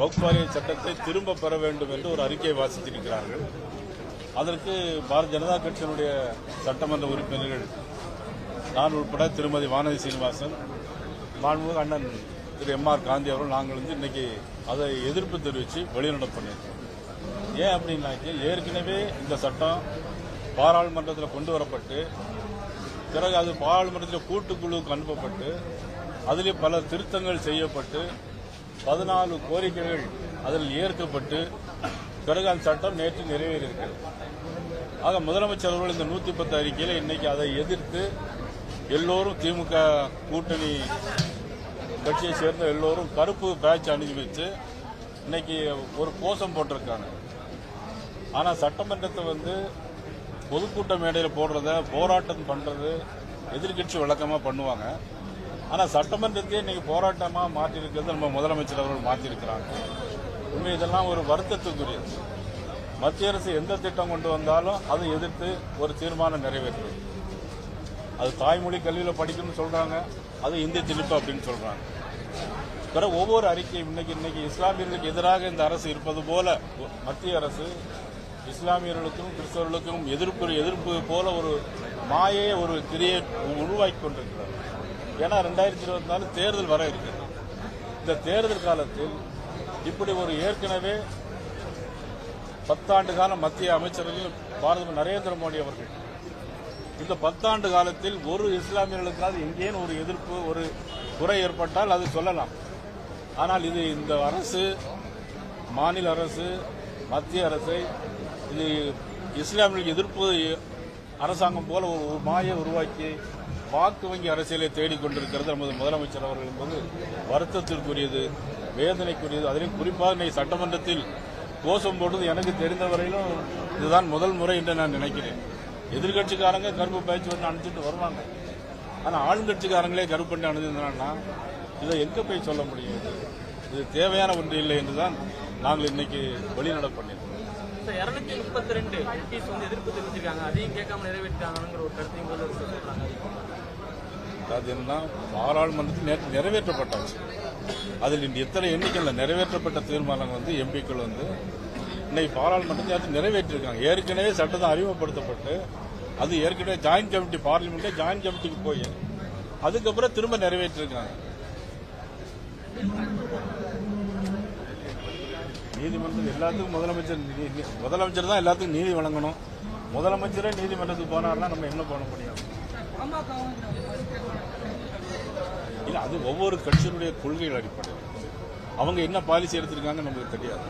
வக்ஃப் வாரிய சட்டத்தை திரும்ப பெற வேண்டும் என்று ஒரு அறிக்கை வாசித்திருக்கிறார்கள். அதற்கு பாரதிய ஜனதா கட்சியினுடைய சட்டமன்ற உறுப்பினர்கள் நான் உட்பட திருமதி வானதி சீனிவாசன், மாண்புமிகு அண்ணன் திரு எம்.ஆர். காந்தி அவர்கள் நாங்கள் இன்னைக்கு அதை எதிர்ப்பு தெரிவித்து வெளிநடப்பு பண்ணியிருக்கோம். ஏன் அப்படின்னாக்கி ஏற்கனவே இந்த சட்டம் பாராளுமன்றத்தில் கொண்டு வரப்பட்டு பிறகு அது பாராளுமன்றத்தில் கூட்டுக்குழுவுக்கு அனுப்பப்பட்டு அதிலே பல திருத்தங்கள் செய்யப்பட்டு 14 கோரிக்கைகள் அதில் ஏற்கப்பட்டு பிறகு அந்த சட்டம் நேற்று நிறைவேறியிருக்கிறது. ஆக முதலமைச்சர் அவர்கள் இந்த 110 அறிக்கையில் இன்னைக்கு அதை எதிர்த்து எல்லோரும் திமுக கூட்டணி கட்சியை சேர்ந்த எல்லோரும் கருப்பு பேட்ச் அணிஞ்சு வச்சு இன்னைக்கு ஒரு கோஷம் போட்டிருக்காங்க. ஆனால் சட்டமன்றத்தை பொதுக்கூட்ட மேடையில் போடுறத போராட்டம் பண்றது எதிர்கட்சி வழக்கமாக பண்ணுவாங்க. ஆனால் சட்டமன்றத்தையே இன்னைக்கு போராட்டமாக மாற்றிருக்கிறது நம்ம முதலமைச்சர் அவர்கள் மாற்றிருக்கிறாங்க. உண்மை இதெல்லாம் ஒரு வருத்தத்துக்குரியது. மத்திய அரசு எந்த திட்டம் கொண்டு வந்தாலும் அதை எதிர்த்து ஒரு தீர்மானம் நிறைவேற்று. அது தாய்மொழி கல்வியில் படிக்கணும்னு சொல்றாங்க, அது இந்தி திணிப்பு அப்படின்னு சொல்றாங்க. பிறகு ஒவ்வொரு அறிக்கையும் இன்னைக்கு இஸ்லாமியர்களுக்கு எதிராக இந்த அரசு இருப்பது போல மத்திய அரசு இஸ்லாமியர்களுக்கும் கிறிஸ்தவர்களுக்கும் எதிர்ப்பு போல ஒரு மாயை ஒரு கிரியேட் உருவாக்கி கொண்டிருக்கிறார். ஏன்னா 2024 தேர்தல் வர இருக்கிறது. இந்த தேர்தல் காலத்தில் இப்படி ஒரு ஏற்கனவே 10 ஆண்டு காலம் மத்திய அமைச்சர்கள் பாரத நரேந்திர மோடி அவர்கள் இந்த 10 ஆண்டு காலத்தில் ஒரு இஸ்லாமியர்களுக்காவது எங்கேயும் ஒரு எதிர்ப்பு ஒரு குறை ஏற்பட்டால் அது சொல்லலாம். ஆனால் இது இந்த அரசு மாநில அரசு மத்திய அரசை இது இஸ்லாமியர்களுக்கு எதிர்ப்பு அரசாங்கம் போல ஒரு மாயை உருவாக்கி வாக்கு வங்கி அரசியலை தேடிக்கொண்டிருக்கிறது நமது முதலமைச்சர் அவர்கள் என்பது வருத்தத்திற்குரியது, வேதனைக்குரியது. அதிலும் குறிப்பாக இன்னைக்கு சட்டமன்றத்தில் கோஷம் போட்டது எனக்கு தெரிந்த வரையிலும் இதுதான் முதல் முறை என்று நான் நினைக்கிறேன். எதிர்கட்சிக்காரங்க கருப்பு பேச்சு வந்து அனுப்பிச்சுட்டு வருவாங்க. ஆனால் ஆளுங்கட்சிக்காரங்களே கருப்பு பண்ணி அனுப்பிச்சிருந்தாங்கன்னா இதை எங்க போய் சொல்ல முடியும்? இது தேவையான ஒன்று இல்லை என்றுதான் நாங்கள் இன்னைக்கு வெளிநடப்பு பண்ணியிருக்கோம். 232 எம்பிஸ் எதிர்ப்பு தெரிவிச்சிருக்காங்க, அதையும் கேட்காம நிறைவேற்றாங்கிற ஒரு கருத்தையும் சொல்றாங்க. அது என்னன்னா பாராளுமன்றத்தில் நேற்று நிறைவேற்றப்பட்டாச்சு. அதில் எத்தனை எண்ணிக்கையில் நிறைவேற்றப்பட்ட தீர்மானங்கள் எம்பிக்கள் இன்னைக்கு பாராளுமன்றத்தில் நிறைவேற்றிருக்காங்க. ஏற்கனவே சட்டத்தை அறிமுகப்படுத்தப்பட்டு அது ஏற்கனவே ஜாயின்ட் கமிட்டி பார்லிமெண்ட்ல ஜாயின்ட் கமிட்டிக்கு போய் அதுக்கப்புறம் திரும்ப நிறைவேற்றிருக்காங்க. நீதிமன்றம் எல்லாத்துக்கும் முதலமைச்சர் தான் எல்லாத்துக்கும் நீதி வழங்கணும். முதலமைச்சரே நீதிமன்றத்துக்கு போனார்னா நம்ம என்ன பண்ண முடியும்? இல்ல, அது ஒவ்வொரு கட்சியினுடைய கொள்கைகள் அடிப்படையில் அவங்க என்ன பாலிசி எடுத்திருக்காங்க நமக்கு தெரியாது.